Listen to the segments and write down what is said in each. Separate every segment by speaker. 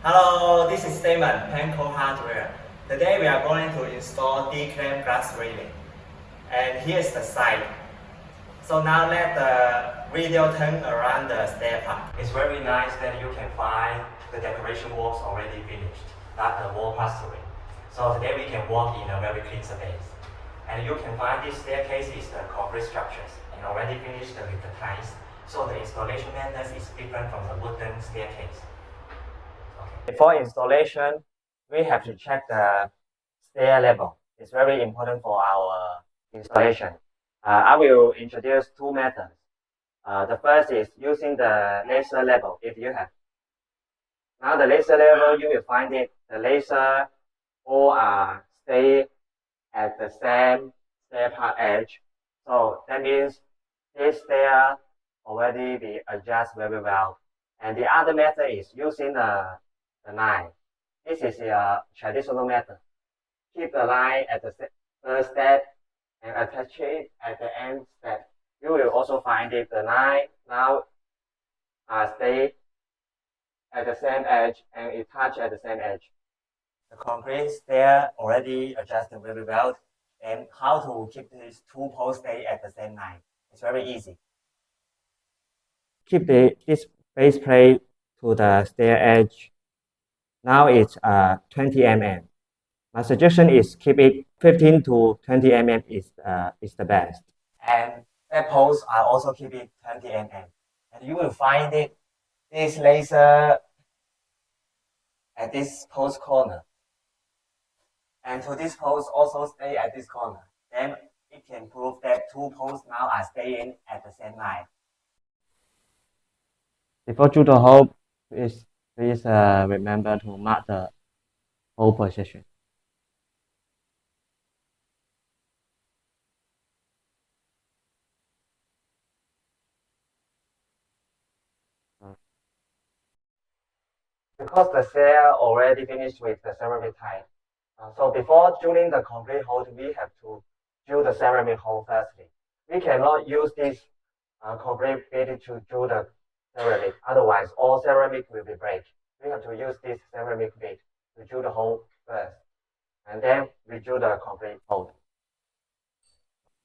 Speaker 1: Hello, this is Damon, PEMCO Hardware. Today we are going to install D-clamp glass railing. And here's the site. So now let the video turn around the stair part. It's very nice that you can find the decoration works already finished, not the wall plastering. So today we can walk in a very clean space. And you can find this staircase is the concrete structures and already finished with the tiles. So the installation method is different from the wooden staircase. Before installation, we have to check the stair level. It's very important for our installation. I will introduce two methods. The first is using the laser level if you have. Now the laser level, you will find it, the laser all are stay at the same stair part edge. So that means this stair already be adjusted very well. And the other method is using the line. This is a traditional method. Keep the line at the first step and attach it at the end step. You will also find it the line now stay at the same edge and it touch at the same edge. The concrete stair already adjusted very well. And how to keep these two posts stay at the same line? It's very easy. Keep this base plate to the stair edge. Now it's 20 mm. My suggestion is keep it 15 to 20 mm is the best. And that post I also keep it 20 mm. And you will find it this laser at this post corner. And to this post also stay at this corner. Then it can prove that two posts now are staying at the same line. Before drill the hole, please remember to mark the hole position. Because the stair already finished with the ceramic tile. So before drilling the concrete hole, we have to drill the ceramic hole firstly. We cannot use this concrete bit to drill the ceramic, otherwise all ceramic will be break. We have to use this ceramic bit to drill the hole first, and then we drill the concrete hole.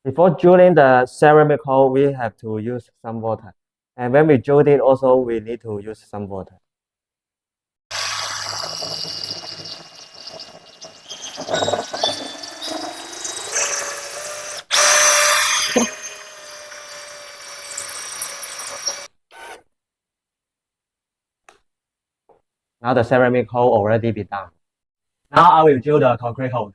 Speaker 1: Before drilling the ceramic hole, we have to use some water. And when we drill it also, we need to use some water. Now the ceramic hole already be done. Now I will drill the concrete hole.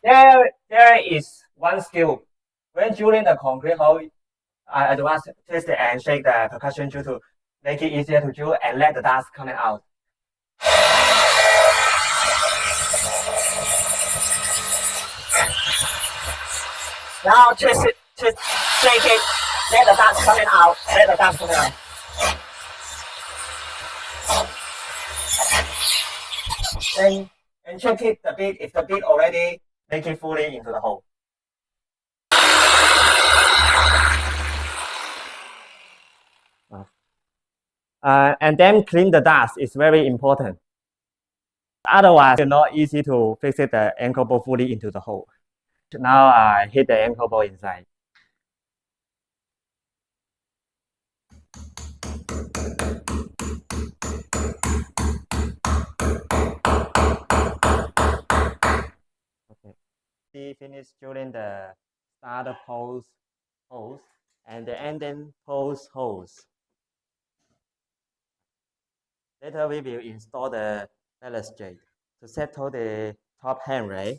Speaker 1: There is one skill. When drilling the concrete hole, I advise twist and shake the percussion drill to make it easier to drill and let the dust coming out. Now twist it, shake it, let the dust coming out, let the dust coming out. And check it the bit, if the bit already make it fully into the hole. And then clean the dust is very important. Otherwise, it's not easy to fix it the anchor bolt fully into the hole. Now I hit the anchor bolt inside. Okay. We finished drilling the starter post holes and the ending post holes. Later we will install the balustrade to settle the top handrail.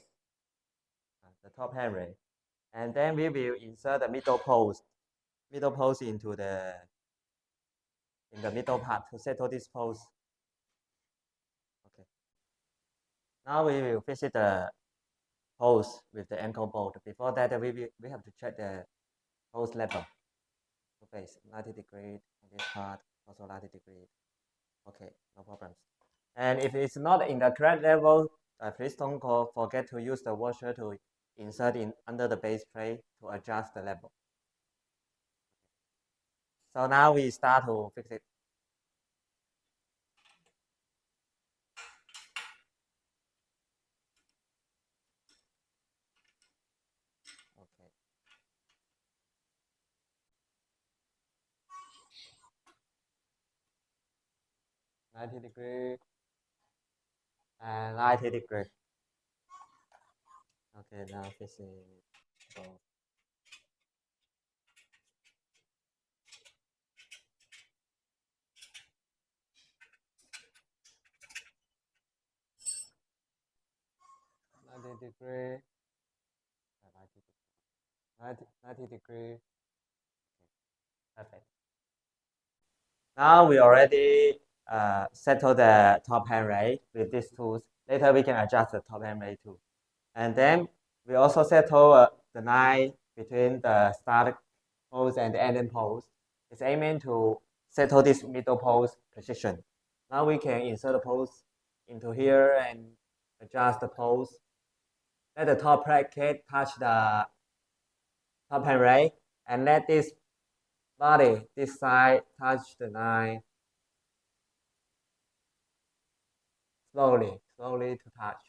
Speaker 1: And then we will insert the middle post into the middle part to settle this post. Okay. Now we will visit the post with the anchor bolt. Before that, we have to check the post level. Face 90 degrees on this part, also 90 degrees. Okay, no problems. And if it's not in the correct level, please don't forget to use the washer to insert in under the base plate to adjust the level. So now we start to fix it. Okay. (90°) and 90°. Okay, now fix it. So, (90°) 90°. Perfect. Now we already settled the top handrail with these tools. Later we can adjust the top handrail too. And then we also settle the line between the start post and the end post. It's aiming to settle this middle post position. Now we can insert the post into here and adjust the post. Let the top bracket touch the top handrail and let this body, this side, touch the line. Slowly to touch.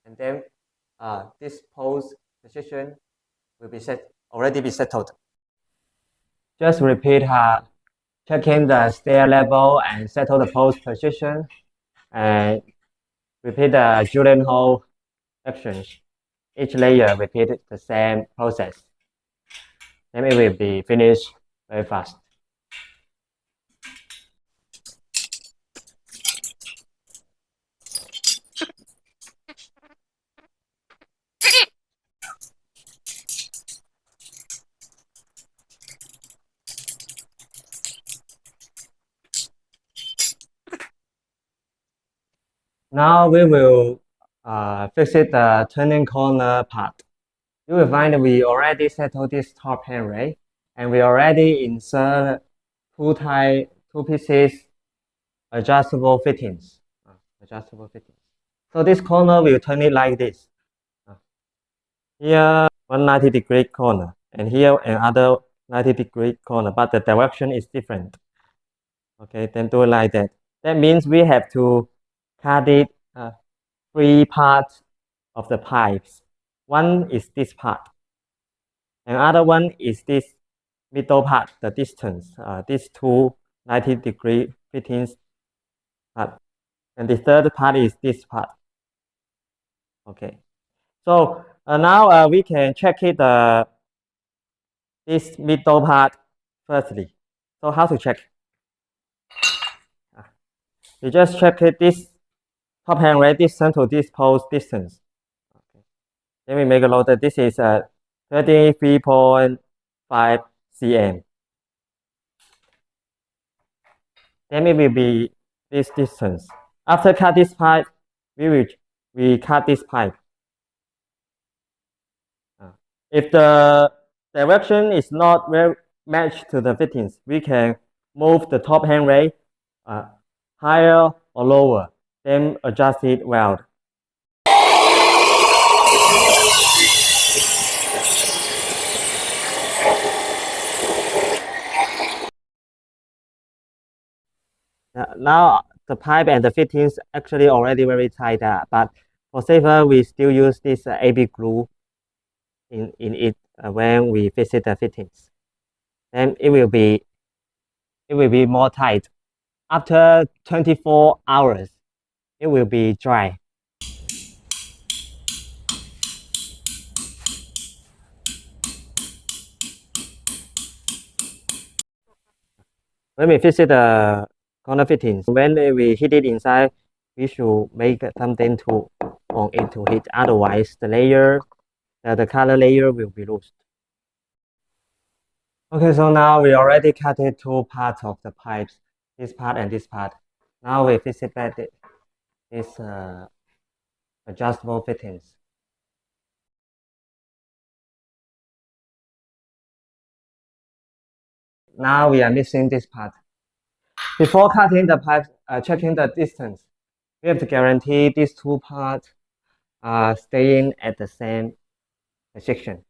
Speaker 1: And then this post position will be already be settled. Just repeat checking the stair level and settle the post position, and repeat the Julian hole actions. Each layer repeat the same process. Then it will be finished very fast. Now we will fix it the turning corner part. You will find that we already settled this top handrail, and we already insert two pieces adjustable fittings. So this corner will turn it like this. Here 190-degree corner, and here another 90-degree corner, but the direction is different. Okay, then do it like that. That means we have to cut it 3 parts of the pipes. One is this part. Another one is this middle part, the distance, these two 90-degree fittings part. And the third part is this part. Okay. So now we can check it this middle part firstly. So how to check? You just check it this top handrail distance to this post distance. Okay. Then we make a note that this is 33.5 cm. Then it will be this distance. After cut this pipe, we cut this pipe. If the direction is not very matched to the fittings, we can move the top handrail higher or lower, then adjust it well. Now the pipe and the fittings actually already very tight, but for safer, we still use this AB glue in it when we visit the fittings. Then it will be more tight. After 24 hours, it will be dry. When we visit the corner fittings, when we hit it inside, we should make something on it to hit. Otherwise, the color layer will be lost. Okay, so now we already cut it 2 parts of the pipes, this part and this part. Now we visit back this adjustable fittings. Now we are missing this part. Before cutting the pipes, checking the distance, we have to guarantee these 2 parts are staying at the same section.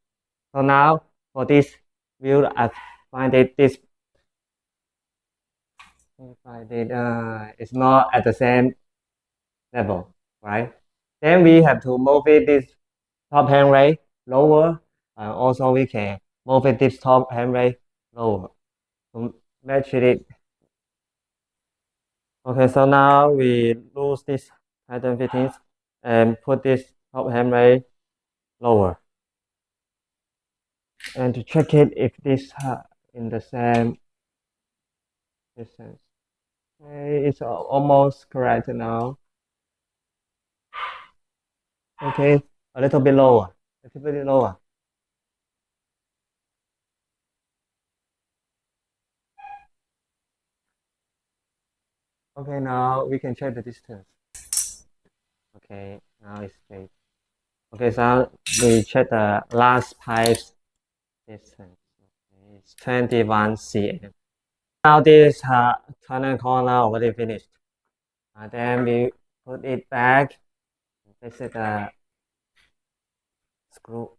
Speaker 1: So now for this view, I find it it's not at the same level, right? Then we have to move it this top handrail lower. Also, we can move it this top handrail lower to match it. Okay, so now we lose this tighten fittings and put this top handrail lower. And to check it if this in the same distance. Okay, it's almost correct now. Okay, a little bit lower. A little bit lower. Okay, now we can check the distance. Okay, now it's straight. Okay, so we check the last pipe's distance. Okay, it's 21 cm. Now this tunnel corner already finished. Then we put it back. This is the screw.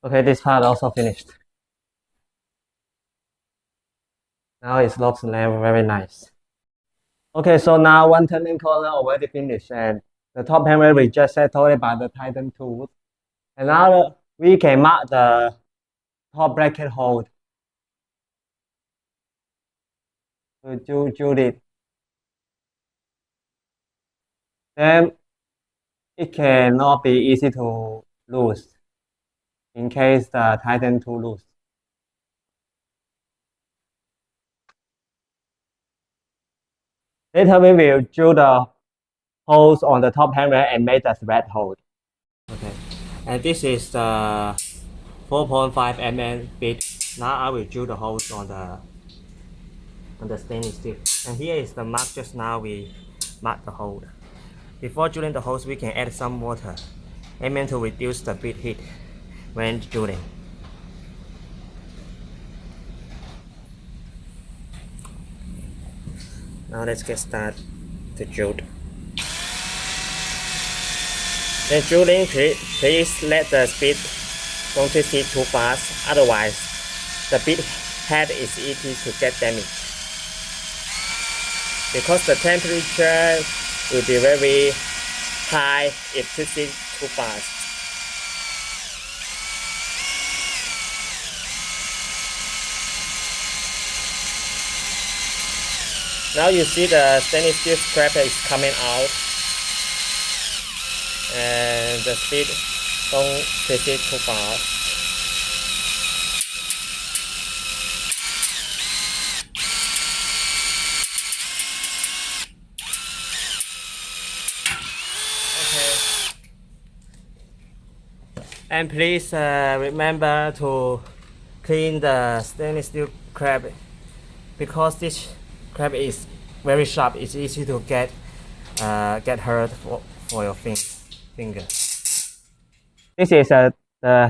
Speaker 1: Okay, this part also finished. Now it looks very nice. Okay, so now one turning corner already finished, and the top panel we just settled by the Titan tool. And now we can mark the top bracket hold to do it. Then it cannot be easy to lose in case the Titan tool lose. Later we will drill the holes on the top hammer and make the thread hold. Okay, and this is the 4.5 mm bit. Now I will drill the holes on the stainless steel. And here is the mark just now we marked the hole. Before drilling the holes, we can add some water, aiming to reduce the bit heat when drilling. Now let's get started to drill. When drilling, please let the speed don't twist it too fast, otherwise the bit head is easy to get damaged. Because the temperature will be very high if twisted too fast. Now you see the stainless steel scrap is coming out, and the speed don't twist it too fast. And please remember to clean the stainless steel crab, because this crab is very sharp. It's easy to get hurt for your finger. This is the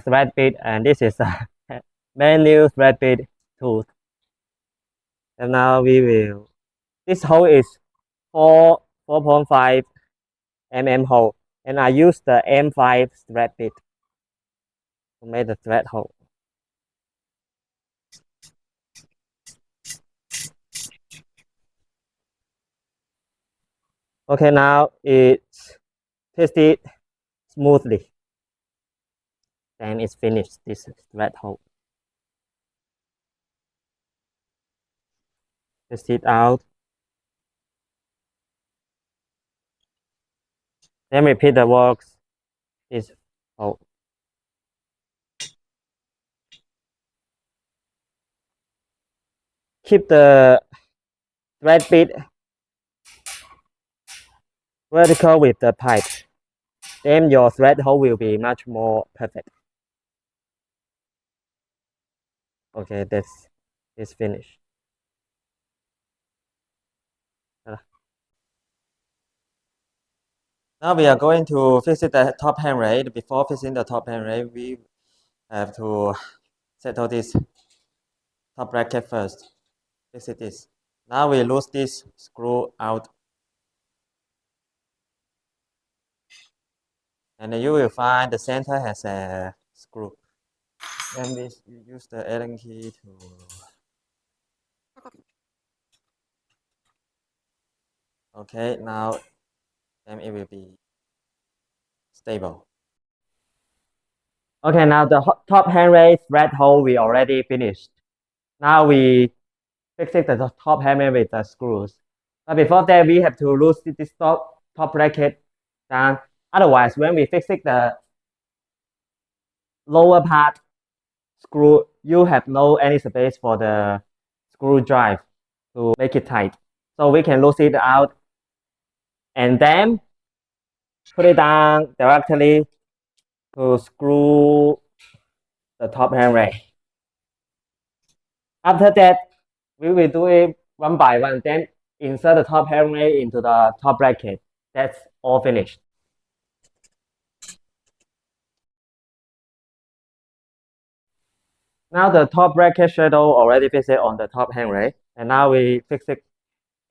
Speaker 1: thread bit, and this is a manual thread bit tool. And now we will. This hole is 4.5 mm hole, and I use the M5 thread bit to make the thread hole. Okay, now it's twisted smoothly, and it's finished this thread hole. Twist it out. Then repeat the works. This hole. Keep the thread bit vertical with the pipe. Then your thread hole will be much more perfect. Okay, this is finished. Now we are going to fix the top handrail. Before fixing the top handrail, we have to settle this top bracket first. Fix this. Now we lose this screw out. And then you will find the center has a screw. Then we use the Allen key to. Okay, now then it will be stable. Okay, now the top handrail thread hole we already finished. Now we fixing the top handrail with the screws. But before that, we have to loosen this top bracket down. Otherwise, when we fixing the lower part screw, you have no any space for the screw drive to make it tight. So we can loosen it out and then put it down directly to screw the top handrail. After that, we will do it one by one. Then insert the top handrail into the top bracket. That's all finished. Now the top bracket shadow already fixed on the top handrail, and now we fix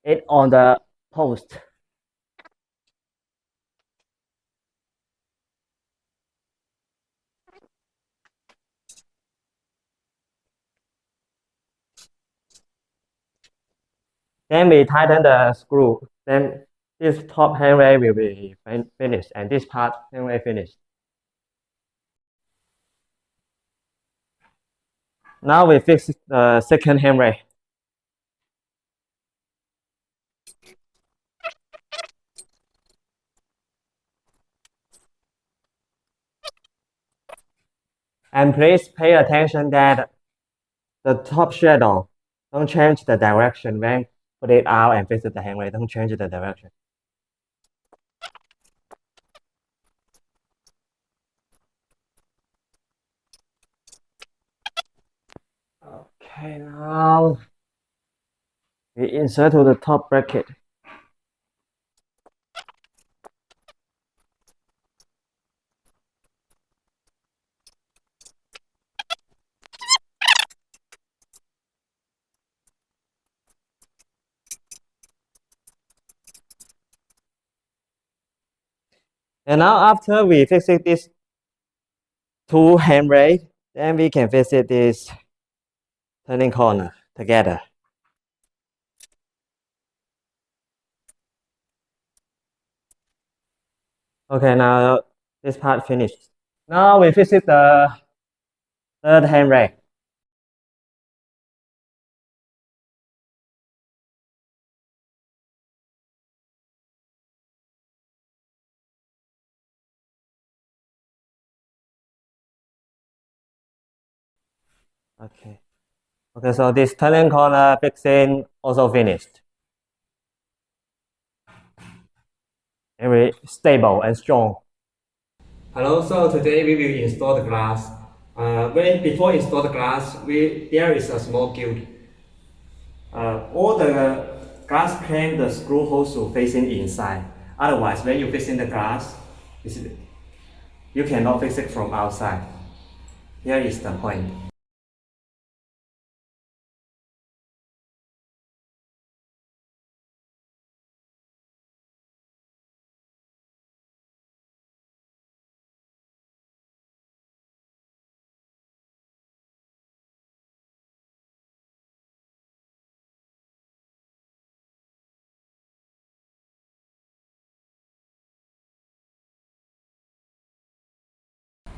Speaker 1: it on the post. Then we tighten the screw. Then this top handrail will be finished, and this part handrail finished. Now we fix the second handrail. And please pay attention that the top shadow don't change the direction when put it out and fix the handrail. Don't change the direction. Okay, now we insert to the top bracket. And now after we fix this two handrail, then we can fix this turning corner together. Okay, now this part finished. Now we fix the third handrail. Okay. Okay, so this turning corner fixing also finished. Very stable and strong. Hello, so today we will install the glass. Before install the glass, there is a small guide. All the glass frame, the screw holes will facing inside. Otherwise, when you fixing the glass, you cannot fix it from outside. Here is the point.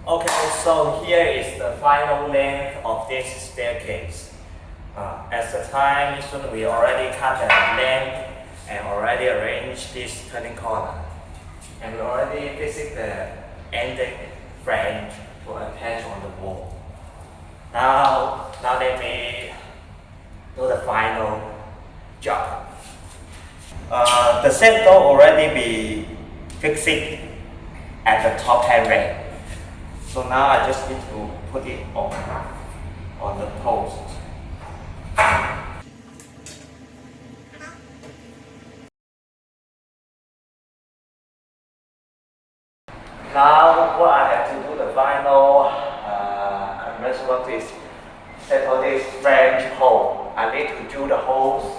Speaker 1: Okay, so here is the final length of this staircase. At the time, we already cut the length and already arranged this turning corner. And we already fixed the ending frame to attach on the wall. Now let me do the final job. The set door already be fixed at the top handrail. So now I just need to put it on the post. Now what I have to do the final conversion work is settle this French hole. I need to drill the holes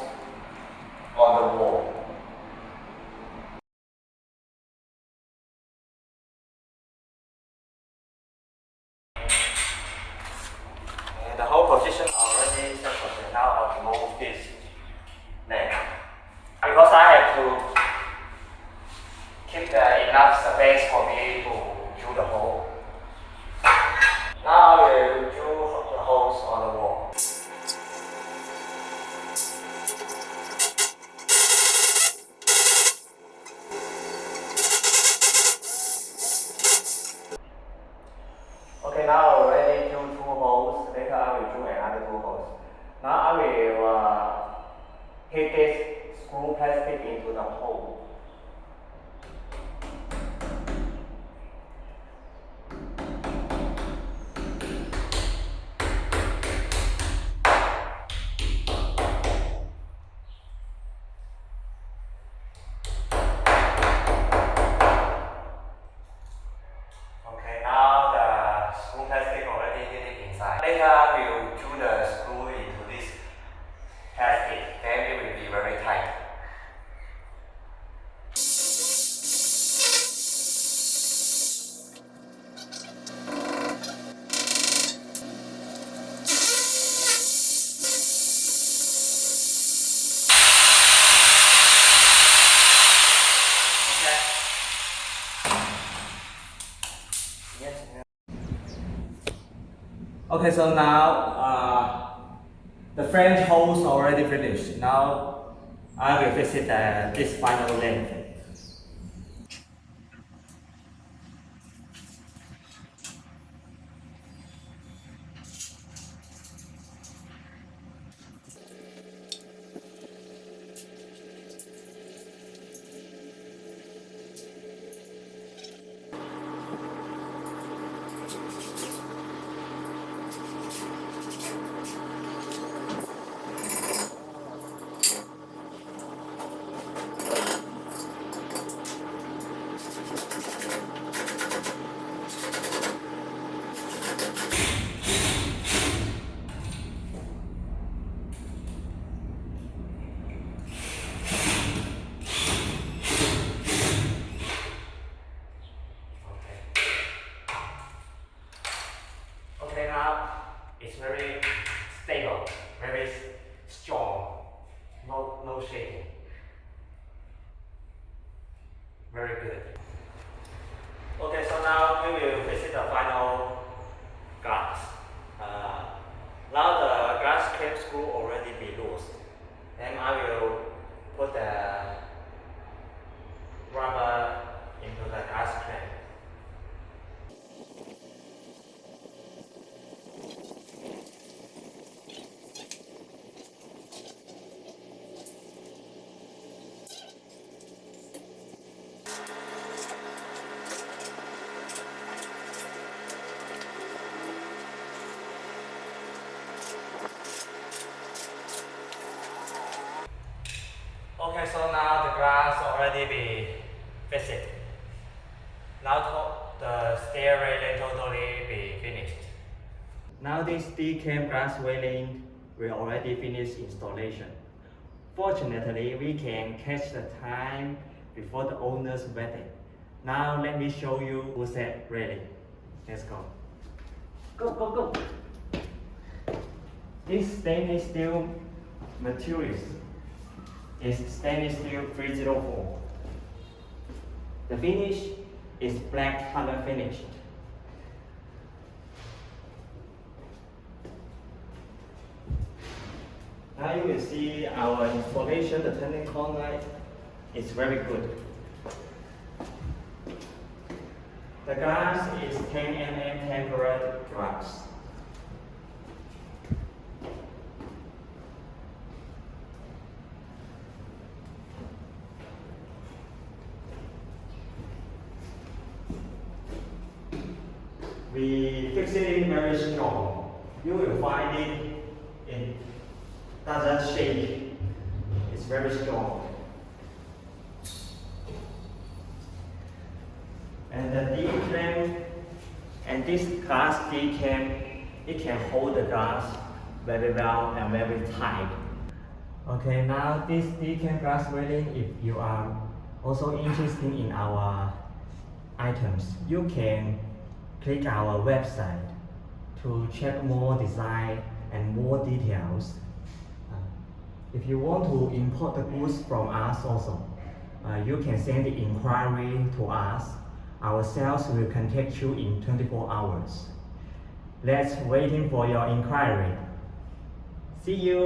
Speaker 1: Okay, now I already drill 2 holes. Later I will drill another 2 holes. Now I will hit this screw plastic into the hole. Okay, now the screw plastic already hit it inside. Later I will drill the screw into this plastic, then it will be very tight. Okay, so now the French holes already finished. Now I will visit this final length. Okay, now it's very stable, very strong, no shaking. Very good. Okay, so now we will visit the final glass. Now the glass cap screw already be loose. Then I will put the rubber into the glass clamp. Okay, so now the glass already be fixed. Now the stair railing totally be finished. Now this decam glass railing will already finish installation. Fortunately, we can catch the time before the owner's wedding. Now let me show you who set railing. Let's go. Go, go, go. This stainless steel materials is stainless steel 304. The finish is black color finished. Now you will see our installation, the turning corner is very good. The glass is 10 mm tempered glass. We fix it in very strong. You will find it doesn't shake. It's very strong. And the D-clamp and this glass D-clamp, it can hold the glass very well and very tight. Okay, now this D-clamp glass railing, if you are also interested in our items, you can click our website to check more design and more details. If you want to import the goods from us also, you can send the inquiry to us. Our sales will contact you in 24 hours. Let's waiting for your inquiry. See you.